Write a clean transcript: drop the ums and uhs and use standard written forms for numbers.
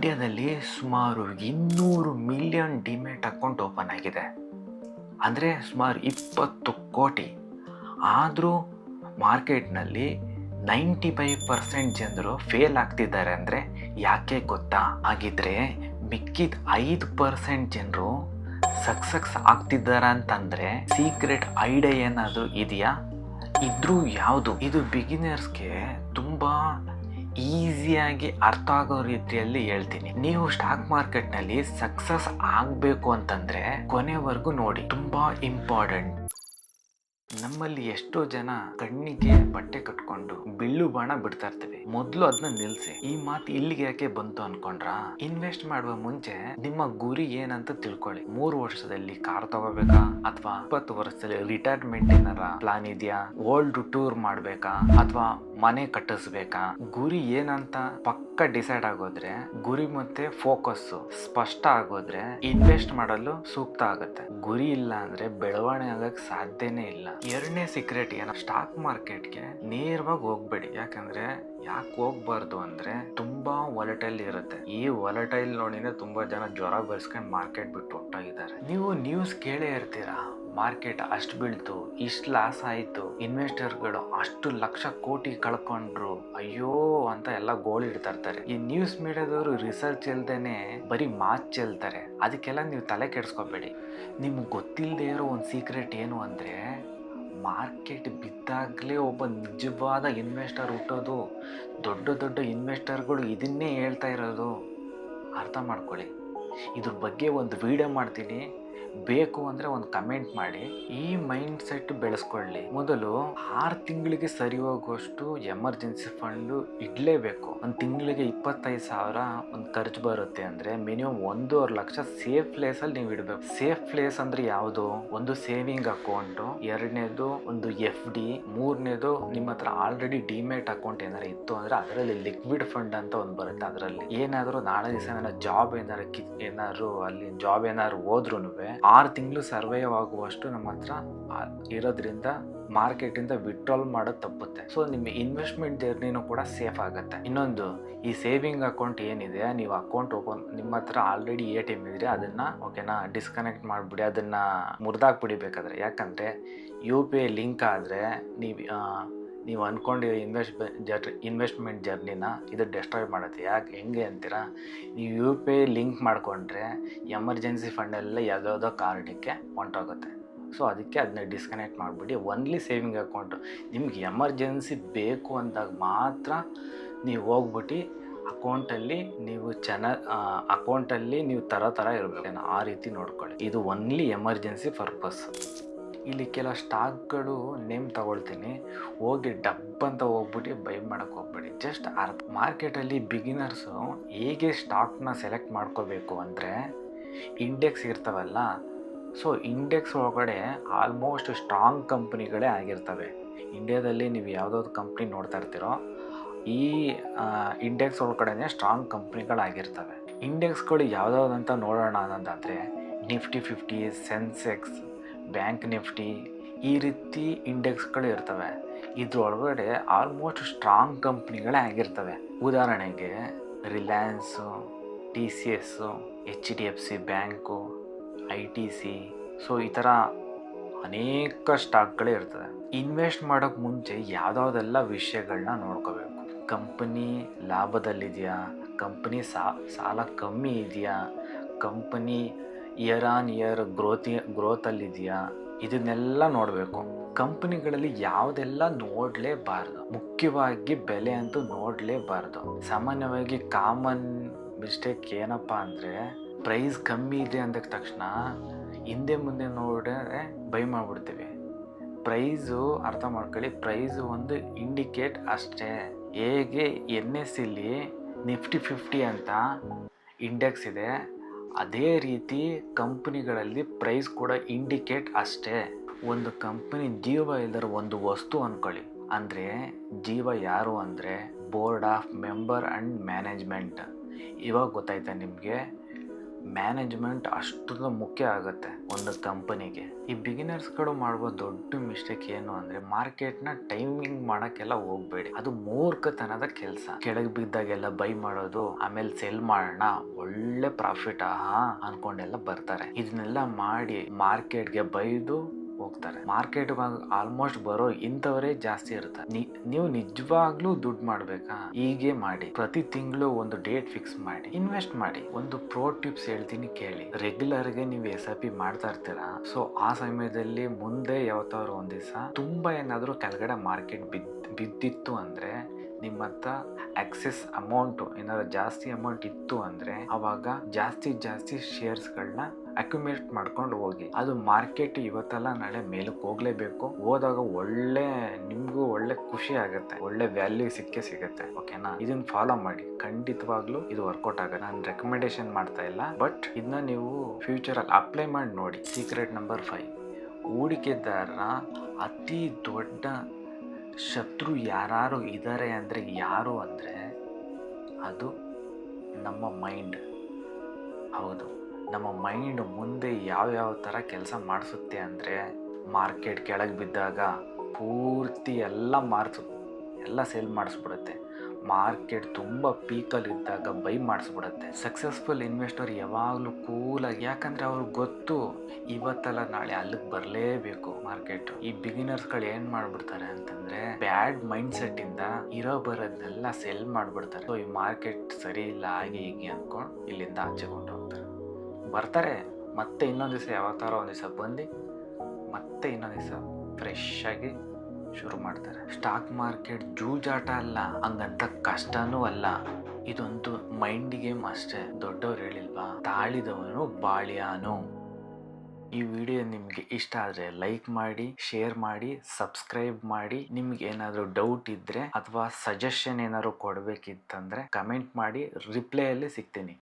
ಇಂಡಿಯಾದಲ್ಲಿ ಸುಮಾರು 200 million demat account open ಆಗಿದೆ. ಅಂದರೆ ಸುಮಾರು 20 ಕೋಟಿ. ಆದರೂ ಮಾರ್ಕೆಟ್ನಲ್ಲಿ 95% ಜನರು ಫೇಲ್ ಆಗ್ತಿದ್ದಾರೆ. ಅಂದರೆ ಯಾಕೆ ಗೊತ್ತಾ? ಹಾಗಿದ್ರೆ ಮಿಕ್ಕಿದ 5% ಜನರು ಸಕ್ಸಸ್ ಆಗ್ತಿದ್ದಾರೆ ಅಂತಂದರೆ ಸೀಕ್ರೆಟ್ ಐಡಿಯಾ ಏನಾದರೂ ಇದೆಯಾ? ಇದ್ರೂ ಯಾವುದು? ಇದು ಬಿಗಿನರ್ಸ್ಗೆ ತುಂಬ ಈಸಿಯಾಗಿ ಅರ್ಥ ಆಗೋ ರೀತಿಯಲ್ಲಿ ಹೇಳ್ತೀನಿ. ನೀವು ಸ್ಟಾಕ್ ಮಾರ್ಕೆಟ್ನಲ್ಲಿ ಸಕ್ಸಸ್ ಆಗಬೇಕು ಅಂತಂದರೆ ಕೊನೆವರೆಗೂ ನೋಡಿ, ತುಂಬ ಇಂಪಾರ್ಟೆಂಟ್. ನಮ್ಮಲ್ಲಿ ಎಷ್ಟೋ ಜನ ಕಣ್ಣಿಗೆ ಬಟ್ಟೆ ಕಟ್ಕೊಂಡು ಬಿಲ್ಲು ಬಾಣ ಬಿಡ್ತಾ ಇರ್ತೀವಿ. ಮೊದಲು ಅದನ್ನ ನಿಲ್ಸಿ. ಈ ಮಾತು ಇಲ್ಲಿಗೆ ಯಾಕೆ ಬಂತು ಅನ್ಕೊಂಡ್ರ? ಇನ್ವೆಸ್ಟ್ ಮಾಡುವ ಮುಂಚೆ ನಿಮ್ಮ ಗುರಿ ಏನಂತ ತಿಳ್ಕೊಳ್ಳಿ. 3 ವರ್ಷದಲ್ಲಿ ಕಾರ್ ತಗೋಬೇಕಾ, ಅಥವಾ 20 ವರ್ಷದಲ್ಲಿ ರಿಟೈರ್ಮೆಂಟ್ ಏನಾರ ಪ್ಲಾನ್ ಇದೆಯಾ, ವರ್ಲ್ಡ್ ಟೂರ್ ಮಾಡ್ಬೇಕಾ, ಅಥವಾ ಮನೆ ಕಟ್ಟಿಸ್ಬೇಕಾ? ಗುರಿ ಏನಂತ ಪಕ್ಕ ಡಿಸೈಡ್ ಆಗೋದ್ರೆ, ಗುರಿ ಮತ್ತೆ ಫೋಕಸ್ ಸ್ಪಷ್ಟ ಆಗೋದ್ರೆ ಇನ್ವೆಸ್ಟ್ ಮಾಡಲು ಸೂಕ್ತ ಆಗುತ್ತೆ. ಗುರಿ ಇಲ್ಲ ಅಂದ್ರೆ ಬೆಳವಣಿಗೆ ಆಗಕ್ಕೆ ಸಾಧ್ಯನೇ ಇಲ್ಲ. ಎರಡನೇ ಸೀಕ್ರೆಟ್ ಏನ? ಸ್ಟಾಕ್ ಮಾರ್ಕೆಟ್ಗೆ ನೇರವಾಗಿ ಹೋಗ್ಬೇಡಿ. ಯಾಕಂದ್ರೆ ಯಾಕೆ ಹೋಗ್ಬಾರ್ದು ಅಂದ್ರೆ ತುಂಬಾ ವಾಲಟೈಲ್ ಇರುತ್ತೆ. ಈ ವಾಲಟೈಲ್ ನೋಡಿನೇ ತುಂಬಾ ಜನ ಜ್ವರ ಬರ್ಸ್ಕೊಂಡು ಮಾರ್ಕೆಟ್ ಬಿಟ್ಟು ಹೊರಟೋಗಿದ್ದಾರೆ. ನೀವು ನ್ಯೂಸ್ ಕೇಳೇ ಇರ್ತೀರಾ, ಮಾರ್ಕೆಟ್ ಅಷ್ಟು ಬೀಳ್ತು, ಇಷ್ಟು ಲಾಸ್ ಆಯಿತು, ಇನ್ವೆಸ್ಟರ್ಗಳು ಅಷ್ಟು ಲಕ್ಷ ಕೋಟಿ ಕಳ್ಕೊಂಡ್ರು, ಅಯ್ಯೋ ಅಂತ ಎಲ್ಲ ಗೋಳಿಡ್ತಾ ಇರ್ತಾರೆ. ಈ ನ್ಯೂಸ್ ಮೀಡಿಯಾದವರು ರಿಸರ್ಚ್ ಇಲ್ದೇನೆ ಬರೀ ಮಾತು ಚೆಲ್ತಾರೆ. ಅದಕ್ಕೆಲ್ಲ ನೀವು ತಲೆ ಕೆಡಿಸ್ಕೋಬೇಡಿ. ನಿಮ್ಗೆ ಗೊತ್ತಿಲ್ಲದೆ ಇರೋ ಒಂದು ಸೀಕ್ರೆಟ್ ಏನು ಅಂದರೆ, ಮಾರ್ಕೆಟ್ ಬಿದ್ದಾಗಲೇ ಒಬ್ಬ ನಿಜವಾದ ಇನ್ವೆಸ್ಟರ್ ಹುಟ್ಟೋದು. ದೊಡ್ಡ ದೊಡ್ಡ ಇನ್ವೆಸ್ಟರ್ಗಳು ಇದನ್ನೇ ಹೇಳ್ತಾ ಇರೋದು. ಅರ್ಥ ಮಾಡ್ಕೊಳ್ಳಿ. ಇದ್ರ ಬಗ್ಗೆ ಒಂದು ವಿಡಿಯೋ ಮಾಡ್ತೀನಿ, ಬೇಕು ಅಂದರೆ ಒಂದು ಕಮೆಂಟ್ ಮಾಡಿ. ಈ ಮೈಂಡ್ ಸೆಟ್ ಬೆಳೆಸ್ಕೊಳ್ಳಿ. ಮೊದಲು 6 ತಿಂಗಳಿಗೆ ಸರಿ ಹೋಗುವಷ್ಟು ಎಮರ್ಜೆನ್ಸಿ ಫಂಡು ಇಡಲೇಬೇಕು. ಒಂದು ತಿಂಗಳಿಗೆ 25,000 ಒಂದು ಖರ್ಚು ಬರುತ್ತೆ ಅಂದರೆ ಮಿನಿಮಮ್ 1.5 ಲಕ್ಷ ಸೇಫ್ ಪ್ಲೇಸಲ್ಲಿ ನೀವು ಇಡಬೇಕು. ಸೇಫ್ ಪ್ಲೇಸ್ ಅಂದರೆ ಯಾವುದು? ಒಂದು ಸೇವಿಂಗ್ ಅಕೌಂಟು, ಎರಡನೇದು ಒಂದು FD, ಮೂರನೇದು ನಿಮ್ಮ ಹತ್ರ ಆಲ್ರೆಡಿ ಡಿಮ್ಯಾಟ್ ಅಕೌಂಟ್ ಏನಾರು ಇತ್ತು ಅಂದರೆ ಅದರಲ್ಲಿ ಲಿಕ್ವಿಡ್ ಫಂಡ್ ಅಂತ ಒಂದು ಬರುತ್ತೆ. ಅದರಲ್ಲಿ ಏನಾದರೂ ನಾಳೆ ದಿವಸ ಜಾಬ್ ಏನಾದ್ರು ಅಲ್ಲಿ ಜಾಬ್ ಏನಾದ್ರು ಹೋದ್ರೂ 6 ತಿಂಗಳು ಸರ್ವೈವ್ ಆಗುವಷ್ಟು ನಮ್ಮ ಹತ್ರ ಇರೋದ್ರಿಂದ ಮಾರ್ಕೆಟಿಂದ ವಿಡ್ರಾಲ್ ಮಾಡೋದು ತಪ್ಪುತ್ತೆ. ಸೊ ನಿಮ್ಮ ಇನ್ವೆಸ್ಟ್ಮೆಂಟ್ ಜರ್ನಿನೂ ಕೂಡ ಸೇಫ್ ಆಗುತ್ತೆ. ಇನ್ನೊಂದು, ಈ ಸೇವಿಂಗ್ ಅಕೌಂಟ್ ಏನಿದೆ, ನೀವು ಅಕೌಂಟ್ ನಿಮ್ಮ ಹತ್ರ ಆಲ್ರೆಡಿ ATM ಇದ್ರೆ ಅದನ್ನು ಓಕೆನಾ ಡಿಸ್ಕನೆಕ್ಟ್ ಮಾಡಿಬಿಡಿ, ಅದನ್ನು ಮುರಿದಾಕ್ಬಿಡಿಬೇಕಾದ್ರೆ. ಯಾಕಂದರೆ UPI ಲಿಂಕ್ ಆದರೆ ನೀವು ಅಂದ್ಕೊಂಡಿರೋ ಇನ್ವೆಸ್ಟ್ಮೆಂಟ್ ಜರ್ನಿನ ಇದು ಡೆಸ್ಟ್ರಾಯ್ ಮಾಡುತ್ತೆ. ಹೆಂಗೆ ಅಂತೀರಾ? ನೀವು UPI ಲಿಂಕ್ ಮಾಡಿಕೊಂಡ್ರೆ ಎಮರ್ಜೆನ್ಸಿ ಫಂಡೆಲ್ಲ ಯಾವುದೋ ಕಾರ್ಡಿಗೆ ಹೊಂಟೋಗುತ್ತೆ. ಸೊ ಅದಕ್ಕೆ ಅದನ್ನ ಡಿಸ್ಕನೆಕ್ಟ್ ಮಾಡಿಬಿಡಿ. Only saving account. ನಿಮ್ಗೆ ಎಮರ್ಜೆನ್ಸಿ ಬೇಕು ಅಂದಾಗ ಮಾತ್ರ ನೀವು ಹೋಗ್ಬಿಟ್ಟು ಅಕೌಂಟಲ್ಲಿ ನೀವು ಥರ ಇರಬೇಕು. ಆ ರೀತಿ ನೋಡ್ಕೊಳ್ಳಿ. ಇದು ಒನ್ಲಿ ಎಮರ್ಜೆನ್ಸಿ ಪರ್ಪಸ್. ಇಲ್ಲಿ ಕೆಲವು ಸ್ಟಾಕ್ಗಳು ನೇಮ್ ತಗೊಳ್ತೀನಿ, ಹೋಗಿ ಡಬ್ಬಂತ ಹೋಗ್ಬಿಟ್ಟು ಬೈ ಮಾಡೋಕ್ಕೆ ಹೋಗ್ಬೇಡಿ. ಜಸ್ಟ್ ಮಾರ್ಕೆಟಲ್ಲಿ ಬಿಗಿನರ್ಸು ಹೇಗೆ ಸ್ಟಾಕ್ನ ಸೆಲೆಕ್ಟ್ ಮಾಡ್ಕೋಬೇಕು ಅಂದರೆ, ಇಂಡೆಕ್ಸ್ ಇರ್ತವಲ್ಲ, ಸೊ ಇಂಡೆಕ್ಸ್ ಒಳಗಡೆ ಆಲ್ಮೋಸ್ಟ್ ಸ್ಟ್ರಾಂಗ್ ಕಂಪ್ನಿಗಳೇ ಆಗಿರ್ತವೆ. ಇಂಡಿಯಾದಲ್ಲಿ ನೀವು ಯಾವುದಾದ್ರು ಕಂಪ್ನಿ ನೋಡ್ತಾ ಇರ್ತೀರೋ, ಈ ಇಂಡೆಕ್ಸ್ ಒಳಗಡೆ ಸ್ಟ್ರಾಂಗ್ ಕಂಪ್ನಿಗಳಾಗಿರ್ತವೆ. ಇಂಡೆಕ್ಸ್ಗಳು ಯಾವುದಾದಂತ ನೋಡೋಣ ಅನ್ನೋದಾದರೆ ನಿಫ್ಟಿ 50, ಸೆನ್ಸೆಕ್ಸ್, ಬ್ಯಾಂಕ್ ನಿಫ್ಟಿ, ಈ ರೀತಿ ಇಂಡೆಕ್ಸ್ಗಳು ಇರ್ತವೆ. ಇದ್ರೊಳಗಡೆ ಆಲ್ಮೋಸ್ಟ್ ಸ್ಟ್ರಾಂಗ್ ಕಂಪ್ನಿಗಳೇ ಆಗಿರ್ತವೆ. ಉದಾಹರಣೆಗೆ Reliance, TCS, HDFC bank, ITC, so ಈ ಥರ ಅನೇಕ ಸ್ಟಾಕ್ಗಳೇ ಇರ್ತದೆ. ಇನ್ವೆಸ್ಟ್ ಮಾಡೋಕ್ಕೆ ಮುಂಚೆ ಯಾವುದಾವೆಲ್ಲ ವಿಷಯಗಳನ್ನ ನೋಡ್ಕೋಬೇಕು. ಕಂಪನಿ ಲಾಭದಲ್ಲಿದೆಯಾ, ಕಂಪನಿ ಸಾಲ ಕಮ್ಮಿ ಇದೆಯಾ, ಕಂಪನಿ ಇಯರ್ ಆನ್ ಇಯರ್ ಗ್ರೋತಲ್ಲಿದೆಯಾ, ಇದನ್ನೆಲ್ಲ ನೋಡಬೇಕು. ಕಂಪನಿಗಳಲ್ಲಿ ಯಾವುದೆಲ್ಲ ನೋಡಲೇಬಾರ್ದು, ಮುಖ್ಯವಾಗಿ ಬೆಲೆ ಅಂತೂ ನೋಡಲೇಬಾರ್ದು. ಸಾಮಾನ್ಯವಾಗಿ ಕಾಮನ್ ಮಿಸ್ಟೇಕ್ ಏನಪ್ಪ ಅಂದರೆ, ಪ್ರೈಸ್ ಕಮ್ಮಿ ಇದೆ ಅಂದ ತಕ್ಷಣ ಹಿಂದೆ ಮುಂದೆ ನೋಡಿದ್ರೆ ಬೈ ಮಾಡಿಬಿಡ್ತೀವಿ. ಪ್ರೈಸು ಅರ್ಥ ಮಾಡ್ಕೊಳ್ಳಿ, ಪ್ರೈಸು ಒಂದು ಇಂಡಿಕೇಟ್ ಅಷ್ಟೇ. ಹೇಗೆ NSEಲಿ ನಿಫ್ಟಿ 50 ಅಂತ ಇಂಡೆಕ್ಸ್ ಇದೆ, ಅದೇ ರೀತಿ ಕಂಪ್ನಿಗಳಲ್ಲಿ ಪ್ರೈಸ್ ಕೂಡ ಇಂಡಿಕೇಟ್ ಅಷ್ಟೇ. ಒಂದು ಕಂಪನಿ ಜೀವ ಇಲ್ಲದ ಒಂದು ವಸ್ತು ಅಂದ್ಕೊಳ್ಳಿ. ಅಂದರೆ ಜೀವ ಯಾರು ಅಂದರೆ board of member and management. ಇವಾಗ ಗೊತ್ತಾಯ್ತಾ ನಿಮಗೆ? ಮ್ಯಾನೇಜ್ಮೆಂಟ್ ಅಷ್ಟೊಂದು ಮುಖ್ಯ ಆಗುತ್ತೆ ಒಂದು ಕಂಪನಿಗೆ. ಈ ಬಿಗಿನರ್ಸ್ಗಳು ಮಾಡುವ ದೊಡ್ಡ ಮಿಸ್ಟೇಕ್ ಏನು ಅಂದರೆ ಮಾರ್ಕೆಟ್ನ ಟೈಮಿಂಗ್ ಮಾಡೋಕ್ಕೆಲ್ಲ ಹೋಗ್ಬೇಡಿ. ಅದು ಮೂರ್ಖತನದ ಕೆಲಸ. ಕೆಳಗೆ ಬಿದ್ದಾಗೆಲ್ಲ ಬೈ ಮಾಡೋದು, ಆಮೇಲೆ ಸೆಲ್ ಮಾಡೋಣ ಒಳ್ಳೆ ಪ್ರಾಫಿಟ್ ಅನ್ಕೊಂಡೆಲ್ಲ ಬರ್ತಾರೆ. ಇದನ್ನೆಲ್ಲ ಮಾಡಿ ಮಾರ್ಕೆಟ್ಗೆ ಬೈದು ಹೋಗ್ತಾರೆ. ಮಾರ್ಕೆಟ್ ಆಲ್ಮೋಸ್ಟ್ ಬರೋ ಇಂಥವರೇ ಜಾಸ್ತಿ ಇರ್ತಾರೆ. ನೀವು ನಿಜವಾಗ್ಲೂ ದುಡ್ಡು ಮಾಡ್ಬೇಕಾ? ಹೀಗೆ ಮಾಡಿ. ಪ್ರತಿ ತಿಂಗಳು ಒಂದು ಡೇಟ್ ಫಿಕ್ಸ್ ಮಾಡಿ ಇನ್ವೆಸ್ಟ್ ಮಾಡಿ. ಒಂದು ಪ್ರೋ ಟಿಪ್ಸ್ ಹೇಳ್ತೀನಿ ಕೇಳಿ. ರೆಗ್ಯುಲರ್ಗೆ ನೀವು SIP ಮಾಡ್ತಾ ಇರ್ತೀರಾ. ಸೊ ಆ ಸಮಯದಲ್ಲಿ ಮುಂದೆ ಯಾವತ್ತಾದ್ರು ಒಂದ್ ದಿವಸ ತುಂಬಾ ಏನಾದ್ರು ಕೆಳಗಡೆ ಮಾರ್ಕೆಟ್ ಬಿದ್ದಿತ್ತು ಅಂದ್ರೆ ನಿಮ್ಮ ಹತ್ರ ಎಕ್ಸೆಸ್ ಅಮೌಂಟ್ ಏನಾದ್ರು ಜಾಸ್ತಿ ಅಮೌಂಟ್ ಇತ್ತು ಅಂದ್ರೆ ಅವಾಗ ಜಾಸ್ತಿ ಶೇರ್ಸ್ಗಳನ್ನ ಅಕ್ಯುಮುಲೇಟ್ ಮಾಡ್ಕೊಂಡು ಹೋಗಿ. ಅದು ಮಾರ್ಕೆಟ್ ಇವತ್ತಲ್ಲ ನಾಳೆ ಮೇಲಕ್ಕೆ ಹೋಗ್ಲೇಬೇಕು. ಹೋದಾಗ ನಿಮ್ಗೂ ಒಳ್ಳೆ ಖುಷಿ ಆಗುತ್ತೆ, ಒಳ್ಳೆ ವ್ಯಾಲ್ಯೂ ಸಿಗುತ್ತೆ. ಓಕೆನಾ? ಇದನ್ನ ಫಾಲೋ ಮಾಡಿ, ಖಂಡಿತವಾಗ್ಲೂ ಇದು ವರ್ಕೌಟ್ ಆಗುತ್ತೆ. ನಾನು ರೆಕಮೆಂಡೇಶನ್ ಮಾಡ್ತಾ ಇಲ್ಲ, ಬಟ್ ಇದನ್ನ ನೀವು ಫ್ಯೂಚರಲ್ಲಿ ಅಪ್ಲೈ ಮಾಡಿ ನೋಡಿ. ಸೀಕ್ರೆಟ್ ನಂಬರ್ 5, ಹೂಡಿಕೆದಾರರ ಅತಿ ದೊಡ್ಡ ಶತ್ರು ಯಾರು ಇದ್ದಾರೆ ಅಂದರೆ ಯಾರು ಅಂದರೆ ಅದು ನಮ್ಮ ಮೈಂಡ್. ಹೌದು, ನಮ್ಮ ಮೈಂಡ್ ಮುಂದೆ ಯಾವ ಥರ ಕೆಲಸ ಮಾಡಿಸುತ್ತೆ ಅಂದರೆ ಮಾರ್ಕೆಟ್ ಕೆಳಗೆ ಬಿದ್ದಾಗ ಪೂರ್ತಿ ಎಲ್ಲ ಸೇಲ್ ಮಾಡಿಸ್ಬಿಡುತ್ತೆ. ಮಾರ್ಕೆಟ್ ತುಂಬ ಪೀಕಲ್ಲಿ ಇದ್ದಾಗ ಬೈ ಮಾಡಿಸ್ಬಿಡುತ್ತೆ. ಸಕ್ಸಸ್ಫುಲ್ ಇನ್ವೆಸ್ಟರ್ ಯಾವಾಗಲೂ ಕೂಲಾಗಿ, ಯಾಕಂದರೆ ಅವ್ರಿಗೆ ಗೊತ್ತು ಇವತ್ತಲ್ಲ ನಾಳೆ ಅಲ್ಲಿಗೆ ಬರಲೇಬೇಕು ಮಾರ್ಕೆಟ್. ಈ ಬಿಗಿನರ್ಸ್ಗಳು ಏನು ಮಾಡಿಬಿಡ್ತಾರೆ ಅಂತಂದರೆ ಬ್ಯಾಡ್ ಮೈಂಡ್ ಸೆಟ್ಟಿಂದ ಬರೋದನ್ನೆಲ್ಲ ಸೆಲ್ ಮಾಡಿಬಿಡ್ತಾರೆ. ಸೊ ಈ ಮಾರ್ಕೆಟ್ ಸರಿ ಇಲ್ಲ ಹಾಗೆ ಹೀಗೆ ಅಂದ್ಕೊಂಡು ಇಲ್ಲಿಂದ ಆಚೆಕೊಂಡು ಹೋಗ್ತಾರೆ. ಬರ್ತಾರೆ ಮತ್ತೆ ಇನ್ನೊಂದು ದಿವಸ ಯಾವತ್ತಾರೋ ಒಂದು ದಿವಸ ಬಂದು ಮತ್ತೆ ಇನ್ನೊಂದು ದಿವಸ ಫ್ರೆಶ್ ಆಗಿ ಶುರು ಮಾಡ್ತಾರೆ. ಸ್ಟಾಕ್ ಮಾರ್ಕೆಟ್ ಜೂಜಾಟ ಅಲ್ಲ, ಹಂಗಂತ ಕಷ್ಟನೂ ಅಲ್ಲ. ಇದೊಂದು ಮೈಂಡ್ ಗೇಮ್ ಅಷ್ಟೇ. ದೊಡ್ಡವ್ರು ಹೇಳಿಲ್ವಾ, ತಾಳಿದವನು ಬಾಳಿಯಾನು. ಈ ವಿಡಿಯೋ ನಿಮಗೆ ಇಷ್ಟ ಆದರೆ ಲೈಕ್ ಮಾಡಿ, ಶೇರ್ ಮಾಡಿ, ಸಬ್ಸ್ಕ್ರೈಬ್ ಮಾಡಿ. ನಿಮ್ಗೆ ಏನಾದರೂ ಡೌಟ್ ಇದ್ದರೆ ಅಥವಾ ಸಜೆಷನ್ ಏನಾದ್ರು ಕೊಡಬೇಕಿತ್ತಂದರೆ ಕಮೆಂಟ್ ಮಾಡಿ, ರಿಪ್ಲೈಯಲ್ಲಿ ಸಿಗ್ತೀನಿ.